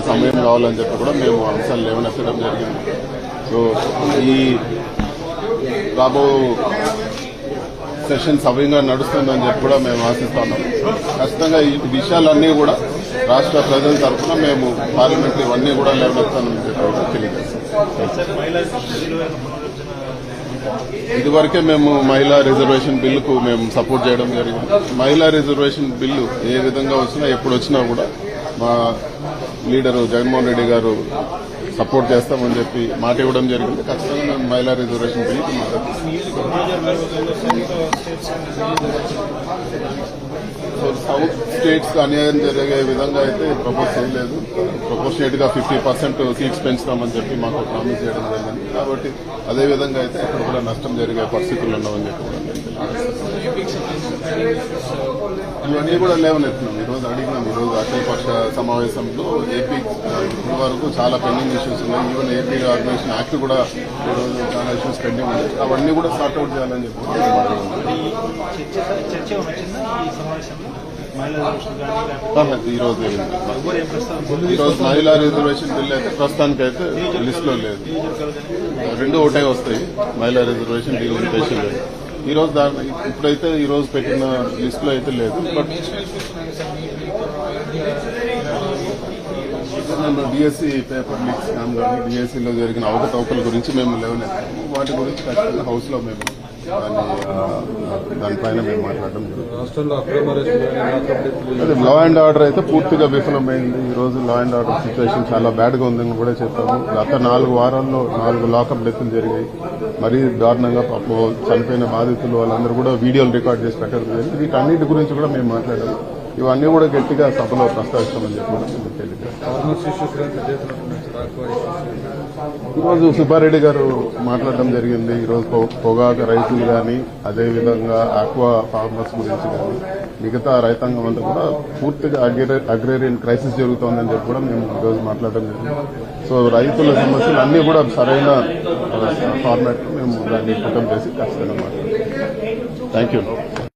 సమయం కావాలని చెప్పి కూడా మేము అంశాలు లేవనెత్తడం జరిగింది. సో ఈ రాబో సెషన్ సవ్యంగా నడుస్తుందని చెప్పి కూడా మేము ఆశిస్తున్నాం. ఖచ్చితంగా ఈ విషయాలన్నీ కూడా రాష్ట్ర ప్రజల తరఫున మేము పార్లమెంట్ ఇవన్నీ కూడా లేవనెత్తామని చెప్పి తెలియజేస్తాం. ఇదివరకే మేము మహిళా రిజర్వేషన్ బిల్లుకు మేము సపోర్ట్ చేయడం జరిగింది. మహిళా రిజర్వేషన్ బిల్లు ఏ విధంగా వచ్చినా ఎప్పుడు వచ్చినా కూడా మా లీడరు జగన్మోహన్ రెడ్డి గారు సపోర్ట్ చేస్తామని చెప్పి మాట ఇవ్వడం జరిగింది. ఖచ్చితంగా మేము మహిళా రిజర్వేషన్ బిల్లుకి సో సౌత్ స్టేట్స్ కు అన్యాయం జరిగే విధంగా అయితే ప్రపోజ్ చేయలేదు. ప్రపోర్షనేట్ గా 50% సీట్స్ పెంచుతామని చెప్పి మాకు ప్రామిస్ చేయడం జరిగింది. కాబట్టి అదేవిధంగా అయితే ఇక్కడ కూడా నష్టం జరిగే పరిస్థితులు ఉండవని చెప్పి కూడా ఇవన్నీ కూడా లేవనెత్తున్నాం. ఈరోజు అడిగినాం. ఈరోజు అఖిలపక్ష సమావేశంలో ఏపీ ఇప్పటి వరకు చాలా పెండింగ్ ఇష్యూస్ ఉన్నాయి. ఈవెన్ ఏపీ ఆర్గనైజేషన్ యాక్ట్ కూడా ఈరోజు చాలా ఇష్యూస్ పెండింగ్ ఉన్నాయి. అవన్నీ కూడా సార్ట్అవుట్ చేయాలని చెప్పి ఈరోజు మహిళా రిజర్వేషన్ బిల్ అయితే ప్రస్తుతానికైతే లిస్ట్ లో లేదు. రెండు ఒకటే వస్తాయి. మహిళా రిజర్వేషన్ డిలిమిటేషన్ లేదు. ఈరోజు ఇప్పుడైతే ఈరోజు పెట్టిన లిస్ట్ లో అయితే లేదు. But DSC paper leak scam కానీ డిఎస్సీలో జరిగిన అవకతవకల గురించి మేము లేవనెత్తాము. వాటి గురించి ఖచ్చితంగా హౌస్ లో మేము దానిపైన మేము మాట్లాడడం అదే లా అండ్ ఆర్డర్ అయితే పూర్తిగా విఫలమైంది. ఈ రోజు లా అండ్ ఆర్డర్ సిచ్యువేషన్ చాలా బ్యాడ్ గా ఉందని కూడా చెప్పాము. గత 4 వారాల్లో 4 లాకప్ డెత్లు జరిగాయి. మరీ దారుణంగా చనిపోయిన బాధితులు వాళ్ళందరూ కూడా వీడియోలు రికార్డ్ చేసి పెట్టడం జరిగింది. వీటన్నిటి గురించి కూడా మేము మాట్లాడాము. ఇవన్నీ కూడా గట్టిగా సభలో ప్రస్తావిస్తామని చెప్పి కూడా ఈరోజు సుబ్బారెడ్డి గారు మాట్లాడడం జరిగింది. ఈరోజు పొగాకు రైతులు కానీ అదేవిధంగా ఆక్వా ఫార్మర్స్ గురించి కానీ మిగతా రైతాంగం అంతా కూడా పూర్తిగా అగ్రేరియన్ క్రైసిస్ జరుగుతోందని చెప్పి కూడా మేము ఈరోజు మాట్లాడడం జరిగింది. సో రైతుల సమస్యలు అన్ని కూడా సరైన ఫార్మాట్ మేము దాన్ని పుట్టం చేసి ఖచ్చితంగా మాట్లాడతాం. Thank you.